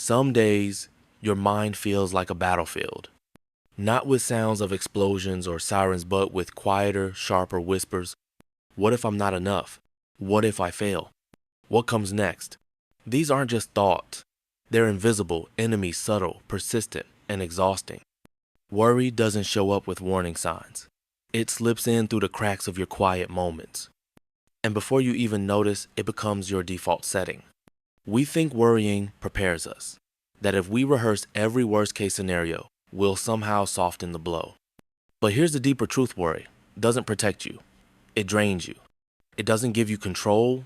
Some days, your mind feels like a battlefield, not with sounds of explosions or sirens, but with quieter, sharper whispers. What if I'm not enough? What if I fail? What comes next? These aren't just thoughts. They're invisible, enemies, subtle, persistent, and exhausting. Worry doesn't show up with warning signs. It slips in through the cracks of your quiet moments. And before you even notice, it becomes your default setting. We think worrying prepares us, that if we rehearse every worst-case scenario, we'll somehow soften the blow. But here's the deeper truth: worry doesn't protect you. It drains you. It doesn't give you control.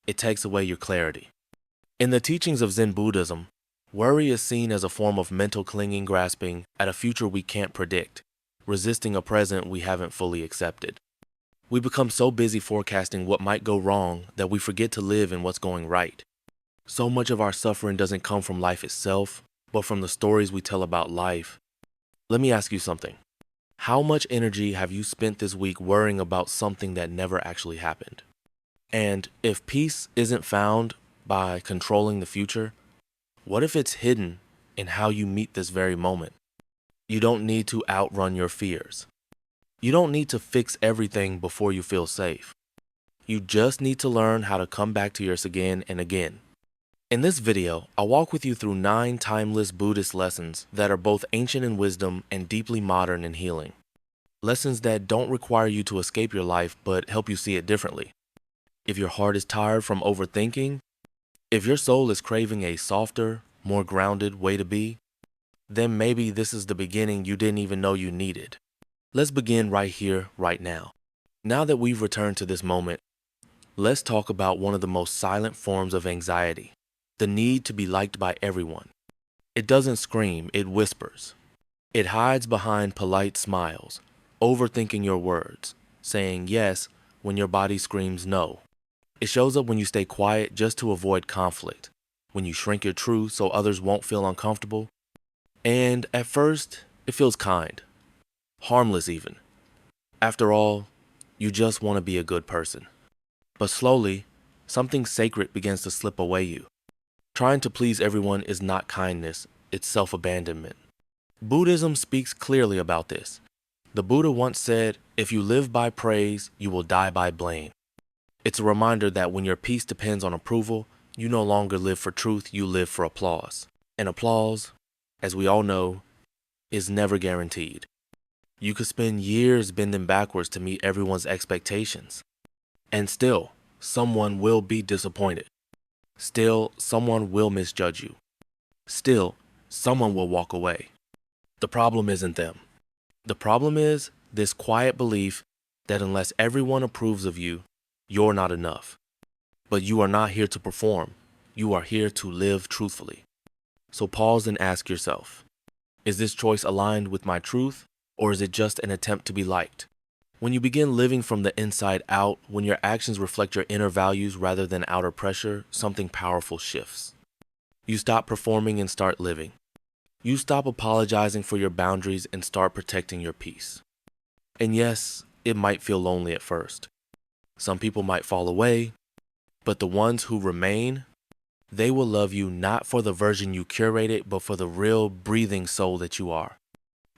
It takes away your clarity. In the teachings of Zen Buddhism, worry is seen as a form of mental clinging, grasping at a future we can't predict, resisting a present we haven't fully accepted. We become so busy forecasting what might go wrong that we forget to live in what's going right. So much of our suffering doesn't come from life itself, but from the stories we tell about life. Let me ask you something. How much energy have you spent this week worrying about something that never actually happened? And if peace isn't found by controlling the future, what if it's hidden in how you meet this very moment? You don't need to outrun your fears. You don't need to fix everything before you feel safe. You just need to learn how to come back to yours again and again. In this video, I'll walk with you through 9 timeless Buddhist lessons that are both ancient in wisdom and deeply modern in healing. Lessons that don't require you to escape your life, but help you see it differently. If your heart is tired from overthinking, if your soul is craving a softer, more grounded way to be, then maybe this is the beginning you didn't even know you needed. Let's begin right here, right now. Now that we've returned to this moment, let's talk about one of the most silent forms of anxiety: the need to be liked by everyone. It doesn't scream, it whispers. It hides behind polite smiles, overthinking your words, saying yes when your body screams no. It shows up when you stay quiet just to avoid conflict, when you shrink your truth so others won't feel uncomfortable. And at first, it feels kind, harmless even. After all, you just want to be a good person. But slowly, something sacred begins to slip away you. Trying to please everyone is not kindness, it's self-abandonment. Buddhism speaks clearly about this. The Buddha once said, "If you live by praise, you will die by blame." It's a reminder that when your peace depends on approval, you no longer live for truth, you live for applause. And applause, as we all know, is never guaranteed. You could spend years bending backwards to meet everyone's expectations. And still, someone will be disappointed. Still, someone will misjudge you. Still, someone will walk away. The problem isn't them. The problem is this quiet belief that unless everyone approves of you, you're not enough. But you are not here to perform. You are here to live truthfully. So pause and ask yourself, is this choice aligned with my truth, or is it just an attempt to be liked? When you begin living from the inside out, when your actions reflect your inner values rather than outer pressure, something powerful shifts. You stop performing and start living. You stop apologizing for your boundaries and start protecting your peace. And yes, it might feel lonely at first. Some people might fall away, but the ones who remain, they will love you not for the version you curated, but for the real breathing soul that you are.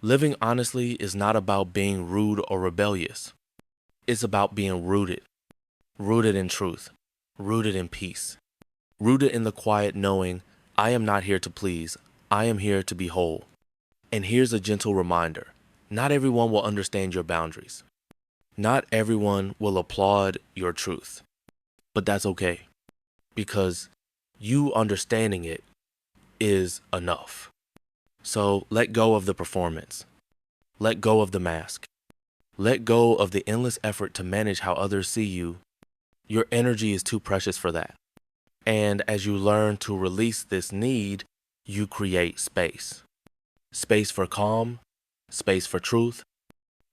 Living honestly is not about being rude or rebellious. It's about being rooted. Rooted in truth. Rooted in peace. Rooted in the quiet knowing, I am not here to please. I am here to be whole. And here's a gentle reminder. Not everyone will understand your boundaries. Not everyone will applaud your truth. But that's okay. Because you understanding it is enough. So let go of the performance. Let go of the mask. Let go of the endless effort to manage how others see you. Your energy is too precious for that. And as you learn to release this need, you create space. Space for calm, space for truth,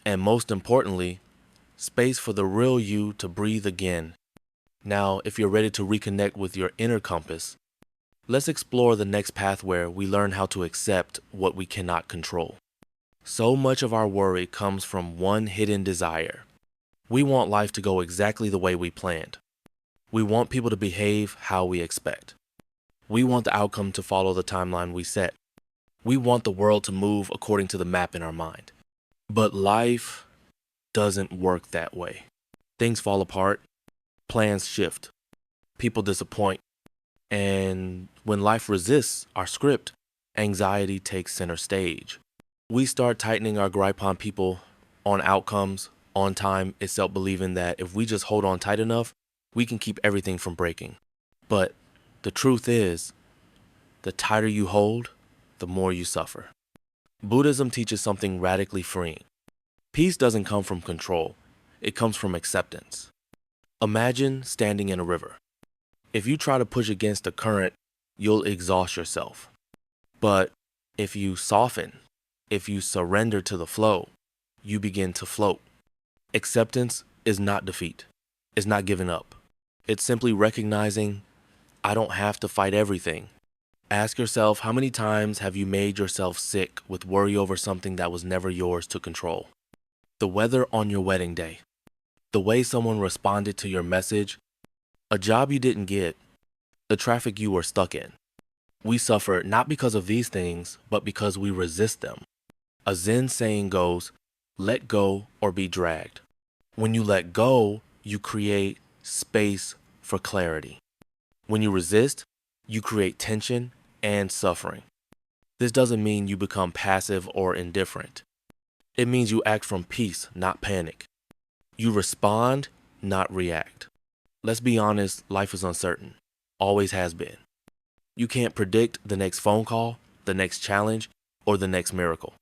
and most importantly, space for the real you to breathe again. Now, if you're ready to reconnect with your inner compass, let's explore the next path where we learn how to accept what we cannot control. So much of our worry comes from one hidden desire. We want life to go exactly the way we planned. We want people to behave how we expect. We want the outcome to follow the timeline we set. We want the world to move according to the map in our mind. But life doesn't work that way. Things fall apart, plans shift, people disappoint, and when life resists our script, anxiety takes center stage. We start tightening our gripe on people, on outcomes, on time, itself, believing that if we just hold on tight enough, we can keep everything from breaking. But the truth is, the tighter you hold, the more you suffer. Buddhism teaches something radically freeing. Peace doesn't come from control, it comes from acceptance. Imagine standing in a river. If you try to push against the current, you'll exhaust yourself. But if you soften, if you surrender to the flow, you begin to float. Acceptance is not defeat. It's not giving up. It's simply recognizing I don't have to fight everything. Ask yourself, how many times have you made yourself sick with worry over something that was never yours to control? The weather on your wedding day, the way someone responded to your message, a job you didn't get, the traffic you were stuck in. We suffer not because of these things, but because we resist them. A Zen saying goes, let go or be dragged. When you let go, you create space for clarity. When you resist, you create tension and suffering. This doesn't mean you become passive or indifferent. It means you act from peace, not panic. You respond, not react. Let's be honest, life is uncertain. Always has been. You can't predict the next phone call, the next challenge, or the next miracle.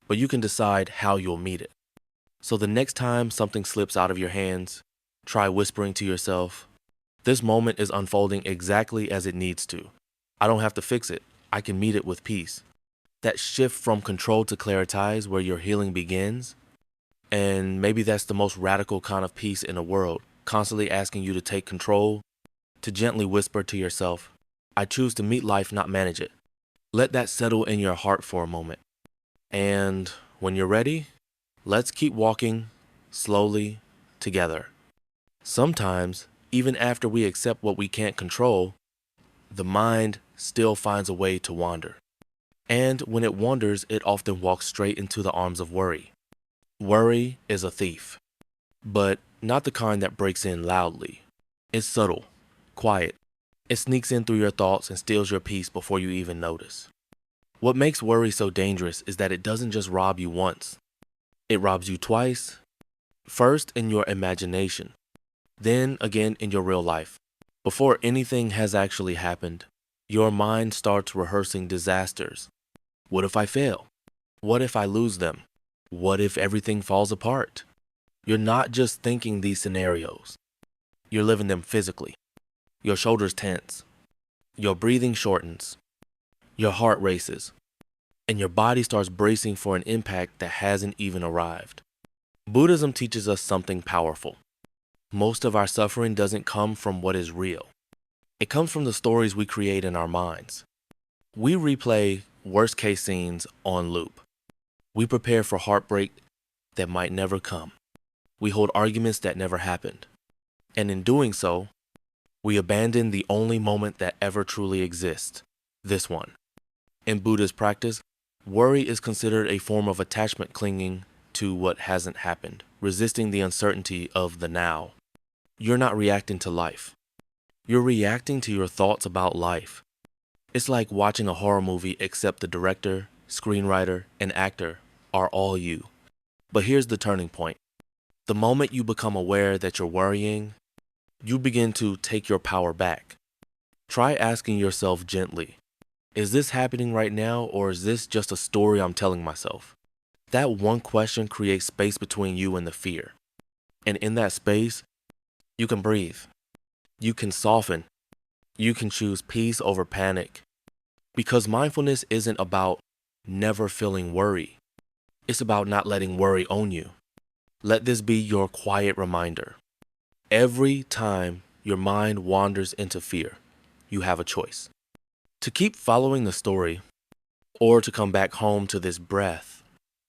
But you can decide how you'll meet it. So the next time something slips out of your hands, try whispering to yourself, this moment is unfolding exactly as it needs to. I don't have to fix it. I can meet it with peace. That shift from control to clarity is where your healing begins. And maybe that's the most radical kind of peace in the world, constantly asking you to take control, to gently whisper to yourself, I choose to meet life, not manage it. Let that settle in your heart for a moment. And when you're ready, let's keep walking slowly together. Sometimes, even after we accept what we can't control, the mind still finds a way to wander. And when it wanders, it often walks straight into the arms of worry. Worry is a thief, but not the kind that breaks in loudly. It's subtle, quiet. It sneaks in through your thoughts and steals your peace before you even notice. What makes worry so dangerous is that it doesn't just rob you once. It robs you twice. First in your imagination, then again in your real life. Before anything has actually happened, your mind starts rehearsing disasters. What if I fail? What if I lose them? What if everything falls apart? You're not just thinking these scenarios. You're living them physically. Your shoulders tense. Your breathing shortens. Your heart races. And your body starts bracing for an impact that hasn't even arrived. Buddhism teaches us something powerful. Most of our suffering doesn't come from what is real. It comes from the stories we create in our minds. We replay worst-case scenes on loop. We prepare for heartbreak that might never come. We hold arguments that never happened. And in doing so, we abandon the only moment that ever truly exists, this one. In Buddhist practice, worry is considered a form of attachment clinging to what hasn't happened, resisting the uncertainty of the now. You're not reacting to life. You're reacting to your thoughts about life. It's like watching a horror movie except the director, screenwriter, and actor are all you. But here's the turning point. The moment you become aware that you're worrying, you begin to take your power back. Try asking yourself gently, is this happening right now, or is this just a story I'm telling myself? That one question creates space between you and the fear. And in that space, you can breathe. You can soften. You can choose peace over panic. Because mindfulness isn't about never feeling worry. It's about not letting worry own you. Let this be your quiet reminder. Every time your mind wanders into fear, you have a choice. To keep following the story, or to come back home to this breath,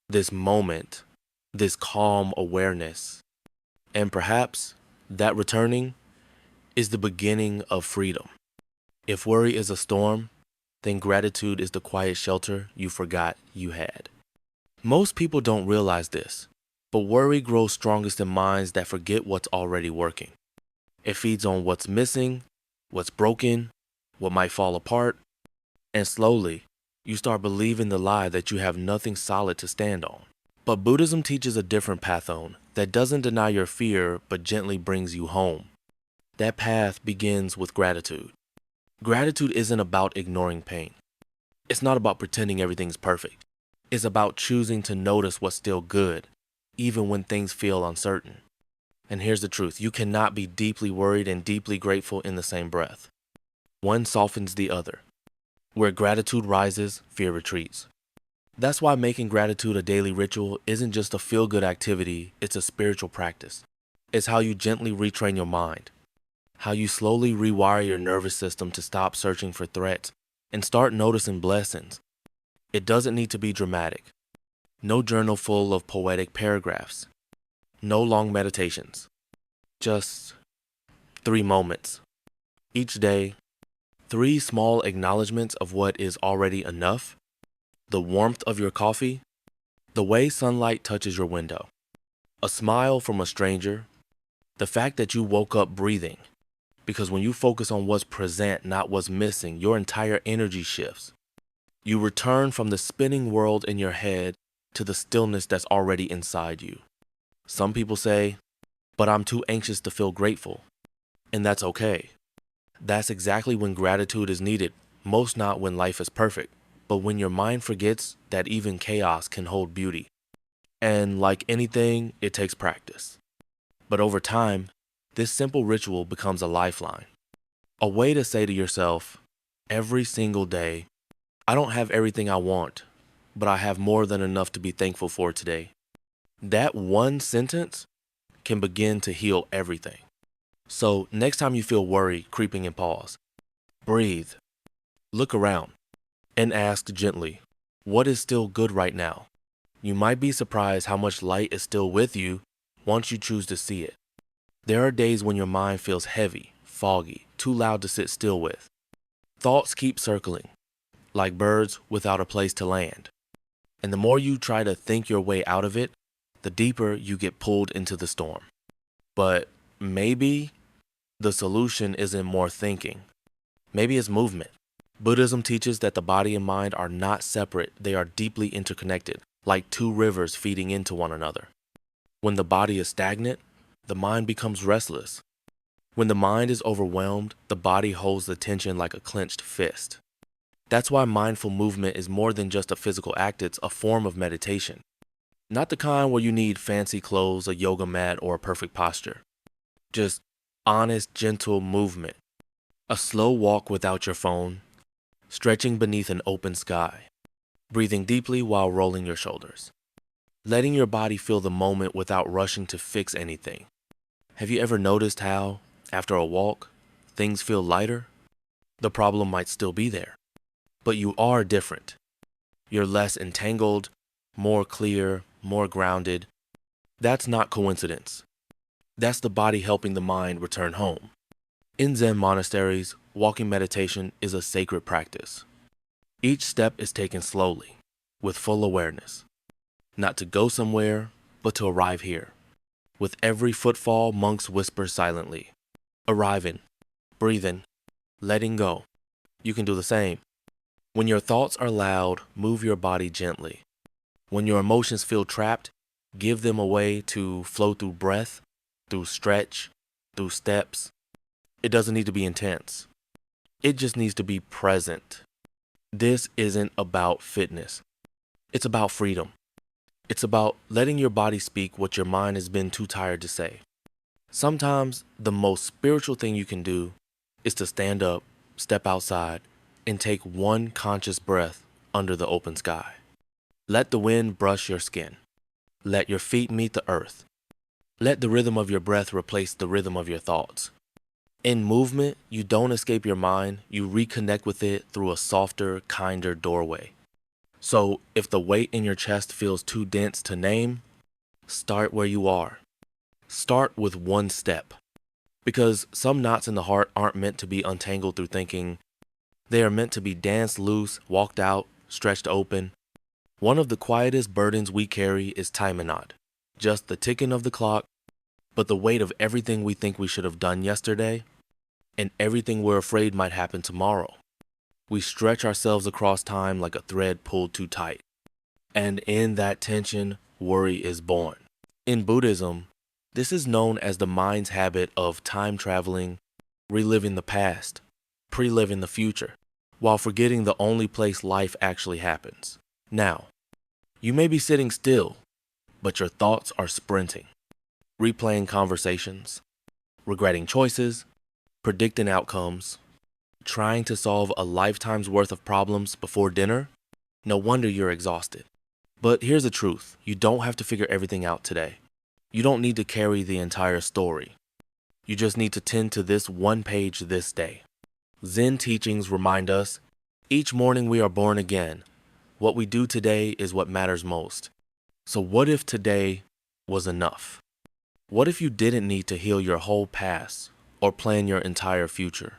this moment, this calm awareness. And perhaps that returning is the beginning of freedom. If worry is a storm, then gratitude is the quiet shelter you forgot you had. Most people don't realize this, but worry grows strongest in minds that forget what's already working. It feeds on what's missing, what's broken, what might fall apart, and slowly, you start believing the lie that you have nothing solid to stand on. But Buddhism teaches a different path on that doesn't deny your fear but gently brings you home. That path begins with gratitude. Gratitude isn't about ignoring pain. It's not about pretending everything's perfect. It's about choosing to notice what's still good, even when things feel uncertain. And here's the truth, you cannot be deeply worried and deeply grateful in the same breath. One softens the other. Where gratitude rises, fear retreats. That's why making gratitude a daily ritual isn't just a feel-good activity, it's a spiritual practice. It's how you gently retrain your mind, how you slowly rewire your nervous system to stop searching for threats and start noticing blessings. It doesn't need to be dramatic. No journal full of poetic paragraphs. No long meditations. Just 3 moments. Each day, 3 small acknowledgments of what is already enough. The warmth of your coffee, the way sunlight touches your window, a smile from a stranger, the fact that you woke up breathing. Because when you focus on what's present, not what's missing, your entire energy shifts. You return from the spinning world in your head to the stillness that's already inside you. Some people say, but I'm too anxious to feel grateful. And that's okay. That's exactly when gratitude is needed, most not when life is perfect, but when your mind forgets that even chaos can hold beauty. And like anything, it takes practice. But over time, this simple ritual becomes a lifeline. A way to say to yourself, every single day, I don't have everything I want, but I have more than enough to be thankful for today. That one sentence can begin to heal everything. So next time you feel worry creeping in, pause, breathe, look around, and ask gently, what is still good right now? You might be surprised how much light is still with you once you choose to see it. There are days when your mind feels heavy, foggy, too loud to sit still with. Thoughts keep circling, like birds without a place to land. And the more you try to think your way out of it, the deeper you get pulled into the storm. But maybe the solution isn't more thinking. Maybe it's movement. Buddhism teaches that the body and mind are not separate, they are deeply interconnected, like 2 rivers feeding into one another. When the body is stagnant, the mind becomes restless. When the mind is overwhelmed, the body holds the tension like a clenched fist. That's why mindful movement is more than just a physical act, it's a form of meditation. Not the kind where you need fancy clothes, a yoga mat, or a perfect posture. Just honest, gentle movement. A slow walk without your phone, stretching beneath an open sky, breathing deeply while rolling your shoulders. Letting your body feel the moment without rushing to fix anything. Have you ever noticed how, after a walk, things feel lighter? The problem might still be there, but you are different. You're less entangled, more clear, more grounded. That's not coincidence. That's the body helping the mind return home. In Zen monasteries, walking meditation is a sacred practice. Each step is taken slowly, with full awareness. Not to go somewhere, but to arrive here. With every footfall, monks whisper silently. Arriving, breathing, letting go. You can do the same. When your thoughts are loud, move your body gently. When your emotions feel trapped, give them a way to flow through breath, through stretch, through steps. It doesn't need to be intense. It just needs to be present. This isn't about fitness. It's about freedom. It's about letting your body speak what your mind has been too tired to say. Sometimes the most spiritual thing you can do is to stand up, step outside, and take one conscious breath under the open sky. Let the wind brush your skin. Let your feet meet the earth. Let the rhythm of your breath replace the rhythm of your thoughts. In movement, you don't escape your mind, you reconnect with it through a softer, kinder doorway. So if the weight in your chest feels too dense to name, start where you are. Start with one step. Because some knots in the heart aren't meant to be untangled through thinking, They are meant to be danced loose, walked out, stretched open. One of the quietest burdens we carry is time and not just the ticking of the clock, but the weight of everything we think we should have done yesterday and everything we're afraid might happen tomorrow. We stretch ourselves across time like a thread pulled too tight. And in that tension, worry is born. In Buddhism, this is known as the mind's habit of time traveling, reliving the past, pre-living the future, while forgetting the only place life actually happens. Now, you may be sitting still, but your thoughts are sprinting, replaying conversations, regretting choices, predicting outcomes, trying to solve a lifetime's worth of problems before dinner. No wonder you're exhausted. But here's the truth. You don't have to figure everything out today. You don't need to carry the entire story. You just need to tend to this one page this day. Zen teachings remind us, each morning we are born again. What we do today is what matters most. So what if today was enough? What if you didn't need to heal your whole past or plan your entire future?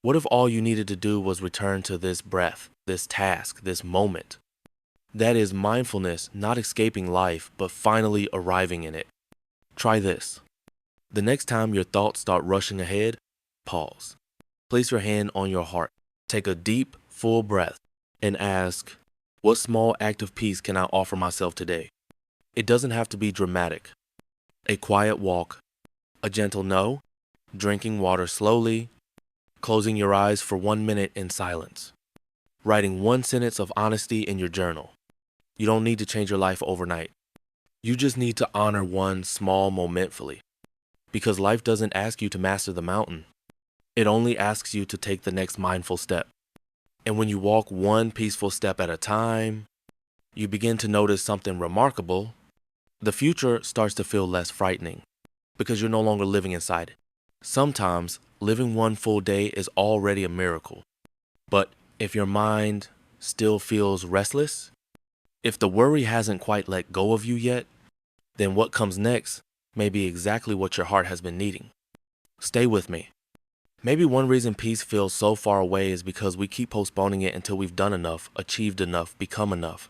What if all you needed to do was return to this breath, this task, this moment? That is mindfulness, not escaping life, but finally arriving in it. Try this. The next time your thoughts start rushing ahead, pause. Place your hand on your heart. Take a deep, full breath and ask, what small act of peace can I offer myself today? It doesn't have to be dramatic. A quiet walk, a gentle no, drinking water slowly, closing your eyes for 1 minute in silence, writing one sentence of honesty in your journal. You don't need to change your life overnight. You just need to honor one small momentfully. Because life doesn't ask you to master the mountain. It only asks you to take the next mindful step. And when you walk one peaceful step at a time, you begin to notice something remarkable. The future starts to feel less frightening because you're no longer living inside it. Sometimes living one full day is already a miracle. But if your mind still feels restless, if the worry hasn't quite let go of you yet, then what comes next may be exactly what your heart has been needing. Stay with me. Maybe one reason peace feels so far away is because we keep postponing it until we've done enough, achieved enough, become enough.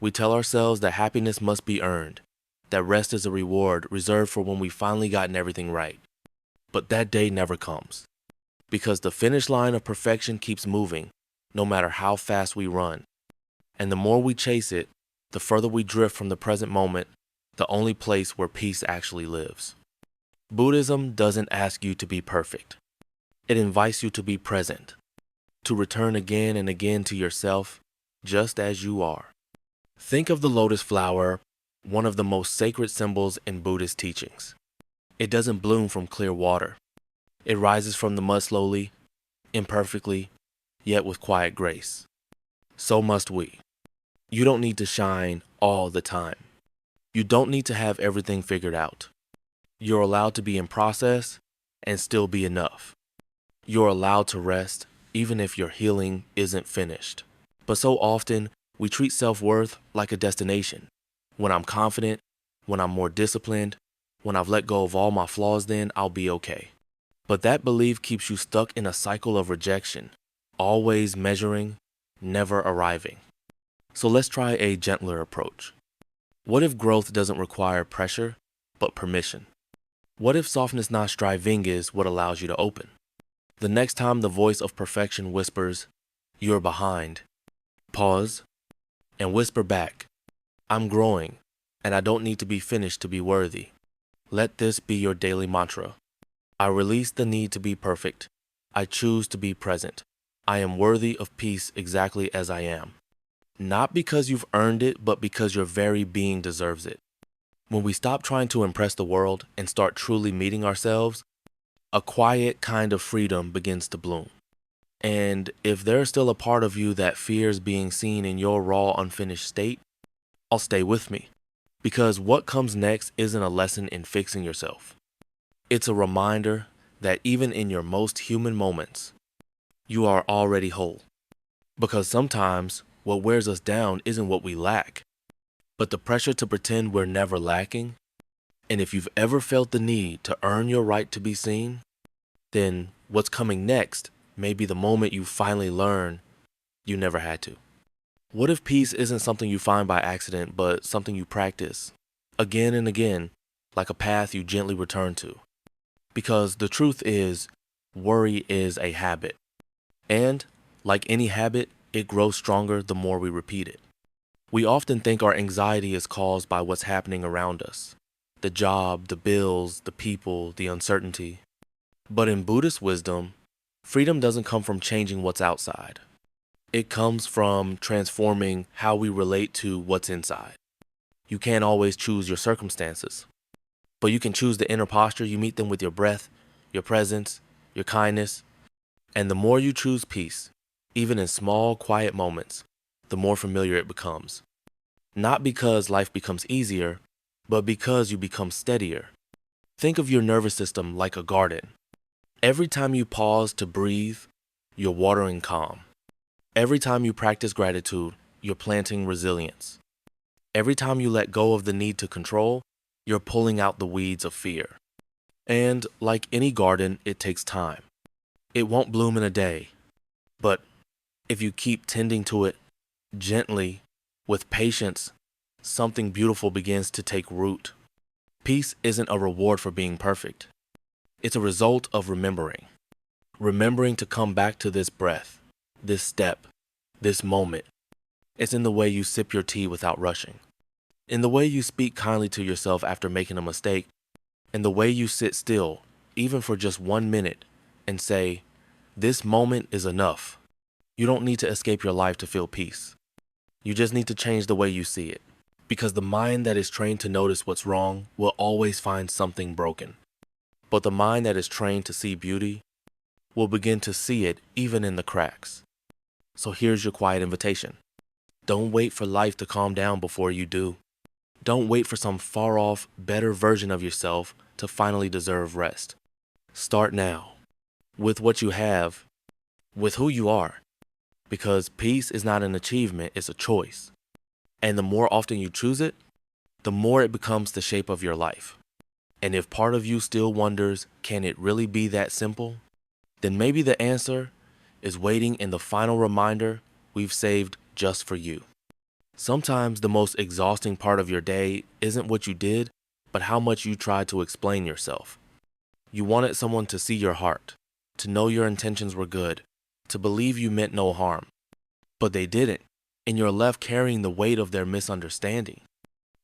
We tell ourselves that happiness must be earned, that rest is a reward reserved for when we've finally gotten everything right. But that day never comes, because the finish line of perfection keeps moving, no matter how fast we run. And the more we chase it, the further we drift from the present moment, the only place where peace actually lives. Buddhism doesn't ask you to be perfect. It invites you to be present, to return again and again to yourself, just as you are. Think of the lotus flower, one of the most sacred symbols in Buddhist teachings. It doesn't bloom from clear water. It rises from the mud slowly, imperfectly, yet with quiet grace. So must we. You don't need to shine all the time. You don't need to have everything figured out. You're allowed to be in process and still be enough. You're allowed to rest even if your healing isn't finished. But so often, we treat self-worth like a destination. When I'm confident, when I'm more disciplined, when I've let go of all my flaws, then I'll be okay. But that belief keeps you stuck in a cycle of rejection, always measuring, never arriving. So let's try a gentler approach. What if growth doesn't require pressure, but permission? What if softness not striving is what allows you to open? The next time the voice of perfection whispers, "You're behind," pause and whisper back, "I'm growing, and I don't need to be finished to be worthy." Let this be your daily mantra. I release the need to be perfect. I choose to be present. I am worthy of peace exactly as I am. Not because you've earned it, but because your very being deserves it. When we stop trying to impress the world and start truly meeting ourselves, a quiet kind of freedom begins to bloom. And if there's still a part of you that fears being seen in your raw, unfinished state, I'll stay with me. Because what comes next isn't a lesson in fixing yourself. It's a reminder that even in your most human moments, you are already whole. Because sometimes what wears us down isn't what we lack, but the pressure to pretend we're never lacking. And if you've ever felt the need to earn your right to be seen, then what's coming next may be the moment you finally learn you never had to. What if peace isn't something you find by accident, but something you practice again and again, like a path you gently return to? Because the truth is, worry is a habit. And, like any habit, it grows stronger the more we repeat it. We often think our anxiety is caused by what's happening around us: the job, the bills, the people, the uncertainty. But in Buddhist wisdom, freedom doesn't come from changing what's outside. It comes from transforming how we relate to what's inside. You can't always choose your circumstances, but you can choose the inner posture you meet them with: your breath, your presence, your kindness. And the more you choose peace, even in small, quiet moments, the more familiar it becomes. Not because life becomes easier, but because you become steadier. Think of your nervous system like a garden. Every time you pause to breathe, you're watering calm. Every time you practice gratitude, you're planting resilience. Every time you let go of the need to control, you're pulling out the weeds of fear. And like any garden, it takes time. It won't bloom in a day, but if you keep tending to it gently, with patience, something beautiful begins to take root. Peace isn't a reward for being perfect. It's a result of remembering. Remembering to come back to this breath, this step, this moment. It's in the way you sip your tea without rushing, in the way you speak kindly to yourself after making a mistake, in the way you sit still, even for just 1 minute, and say, "This moment is enough." You don't need to escape your life to feel peace. You just need to change the way you see it, because the mind that is trained to notice what's wrong will always find something broken. But the mind that is trained to see beauty will begin to see it even in the cracks. So here's your quiet invitation. Don't wait for life to calm down before you do. Don't wait for some far-off, better version of yourself to finally deserve rest. Start now, with what you have, with who you are. Because peace is not an achievement, it's a choice. And the more often you choose it, the more it becomes the shape of your life. And if part of you still wonders, can it really be that simple? Then maybe the answer is waiting in the final reminder we've saved just for you. Sometimes the most exhausting part of your day isn't what you did, but how much you tried to explain yourself. You wanted someone to see your heart, to know your intentions were good, to believe you meant no harm. But they didn't, and you're left carrying the weight of their misunderstanding.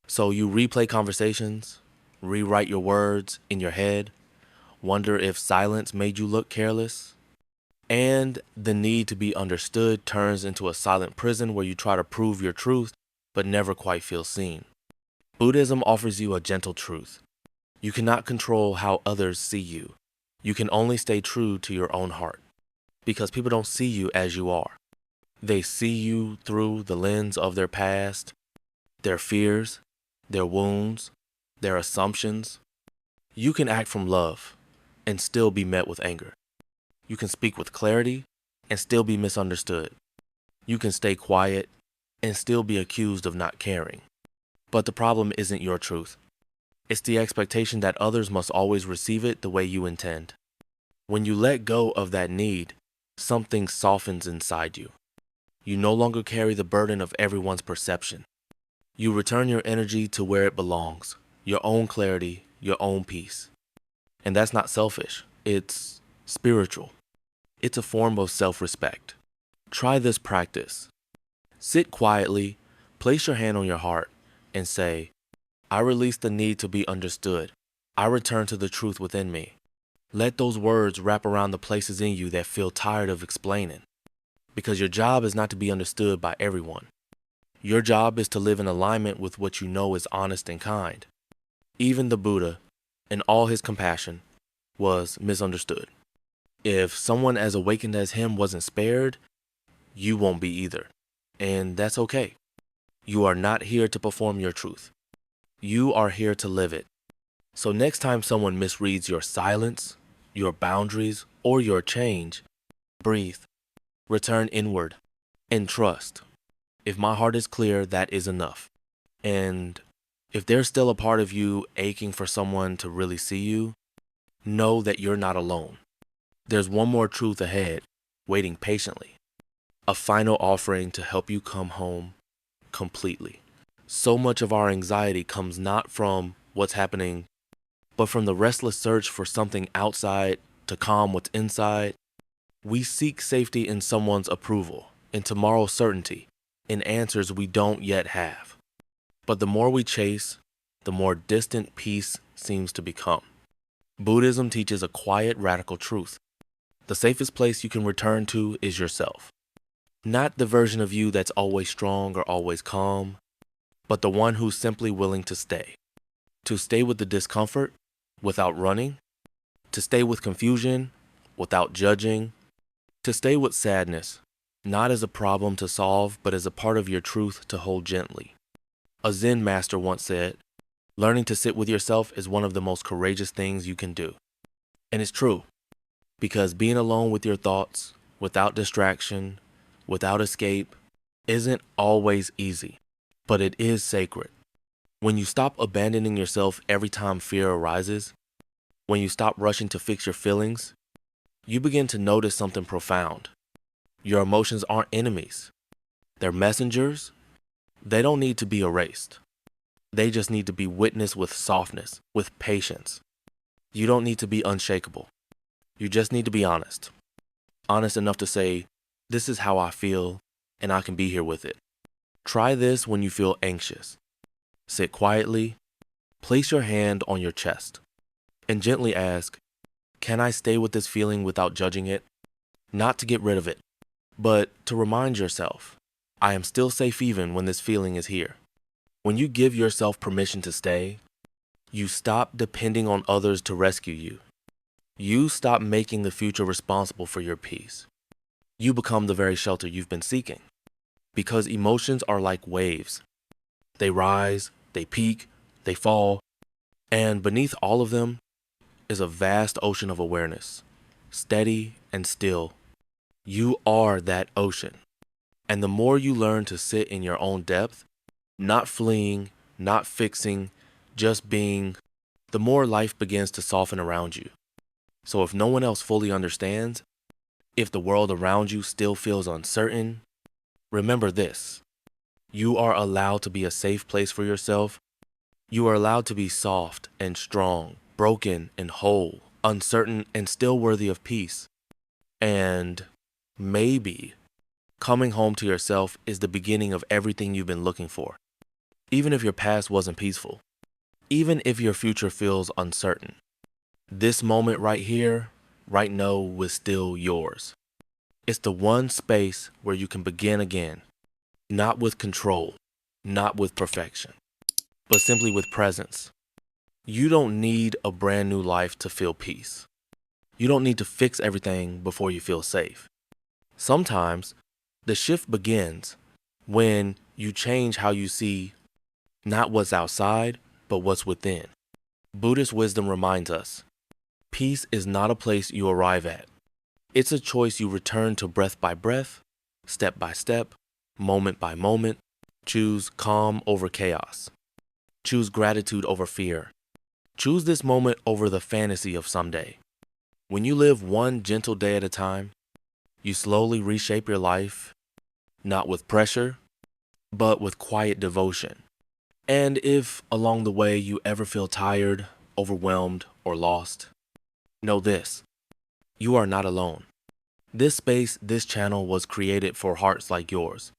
So you replay conversations, rewrite your words in your head, wonder if silence made you look careless. And the need to be understood turns into a silent prison where you try to prove your truth, but never quite feel seen. Buddhism offers you a gentle truth. You cannot control how others see you. You can only stay true to your own heart, because people don't see you as you are. They see you through the lens of their past, their fears, their wounds, their assumptions. You can act from love and still be met with anger. You can speak with clarity and still be misunderstood. You can stay quiet and still be accused of not caring. But the problem isn't your truth. It's the expectation that others must always receive it the way you intend. When you let go of that need, something softens inside you. You no longer carry the burden of everyone's perception. You return your energy to where it belongs, your own clarity, your own peace. And that's not selfish, it's spiritual. It's a form of self-respect. Try this practice. Sit quietly, place your hand on your heart, and say, "I release the need to be understood. I return to the truth within me." Let those words wrap around the places in you that feel tired of explaining. Because your job is not to be understood by everyone. Your job is to live in alignment with what you know is honest and kind. Even the Buddha, in all his compassion, was misunderstood. If someone as awakened as him wasn't spared, you won't be either. And that's okay. You are not here to perform your truth. You are here to live it. So next time someone misreads your silence, your boundaries, or your change, breathe, return inward, and trust. If my heart is clear, that is enough. And if there's still a part of you aching for someone to really see you, know that you're not alone. There's one more truth ahead, waiting patiently. A final offering to help you come home completely. So much of our anxiety comes not from what's happening, but from the restless search for something outside to calm what's inside. We seek safety in someone's approval, in tomorrow's certainty, in answers we don't yet have. But the more we chase, the more distant peace seems to become. Buddhism teaches a quiet, radical truth. The safest place you can return to is yourself. Not the version of you that's always strong or always calm, but the one who's simply willing to stay. To stay with the discomfort without running, to stay with confusion without judging, to stay with sadness, not as a problem to solve, but as a part of your truth to hold gently. A Zen master once said, "Learning to sit with yourself is one of the most courageous things you can do." And it's true, because being alone with your thoughts, without distraction, without escape, isn't always easy, but it is sacred. When you stop abandoning yourself every time fear arises, when you stop rushing to fix your feelings, you begin to notice something profound. Your emotions aren't enemies. They're messengers. They don't need to be erased. They just need to be witnessed with softness, with patience. You don't need to be unshakable. You just need to be honest. Honest enough to say, "This is how I feel, and I can be here with it." Try this when you feel anxious. Sit quietly, place your hand on your chest, and gently ask, "Can I stay with this feeling without judging it?" Not to get rid of it, but to remind yourself, I am still safe even when this feeling is here. When you give yourself permission to stay, you stop depending on others to rescue you. You stop making the future responsible for your peace. You become the very shelter you've been seeking. Because emotions are like waves. They rise, they peak, they fall, and beneath all of them is a vast ocean of awareness, steady and still. You are that ocean. And the more you learn to sit in your own depth, not fleeing, not fixing, just being, the more life begins to soften around you. So if no one else fully understands, if the world around you still feels uncertain, remember this: you are allowed to be a safe place for yourself. You are allowed to be soft and strong, broken and whole, uncertain and still worthy of peace. And maybe coming home to yourself is the beginning of everything you've been looking for. Even if your past wasn't peaceful, even if your future feels uncertain, this moment right here, right now, was still yours. It's the one space where you can begin again, not with control, not with perfection, but simply with presence. You don't need a brand new life to feel peace. You don't need to fix everything before you feel safe. Sometimes the shift begins when you change how you see not what's outside, but what's within. Buddhist wisdom reminds us, peace is not a place you arrive at. It's a choice you return to breath by breath, step by step, moment by moment. Choose calm over chaos. Choose gratitude over fear. Choose this moment over the fantasy of someday. When you live one gentle day at a time, you slowly reshape your life, not with pressure, but with quiet devotion. And if along the way you ever feel tired, overwhelmed, or lost, know this: you are not alone. This space, this channel was created for hearts like yours,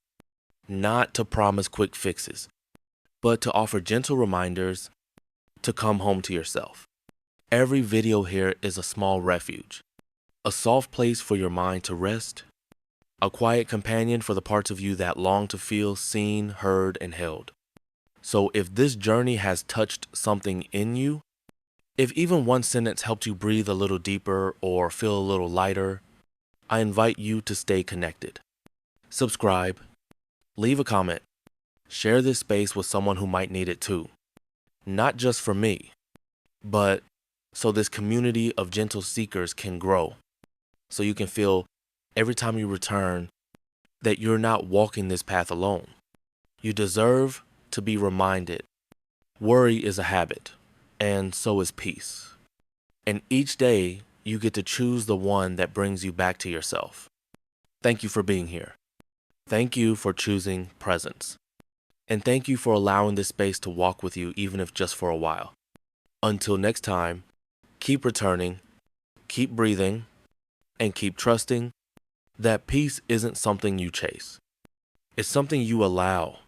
not to promise quick fixes, but to offer gentle reminders to come home to yourself. Every video here is a small refuge, a soft place for your mind to rest, a quiet companion for the parts of you that long to feel seen, heard, and held. So if this journey has touched something in you, if even one sentence helped you breathe a little deeper or feel a little lighter, I invite you to stay connected. Subscribe, leave a comment, share this space with someone who might need it too. Not just for me, but so this community of gentle seekers can grow. So you can feel every time you return that you're not walking this path alone. You deserve to be reminded. Worry is a habit, and so is peace. And each day, you get to choose the one that brings you back to yourself. Thank you for being here. Thank you for choosing presence. And thank you for allowing this space to walk with you, even if just for a while. Until next time, keep returning, keep breathing, and keep trusting that peace isn't something you chase. It's something you allow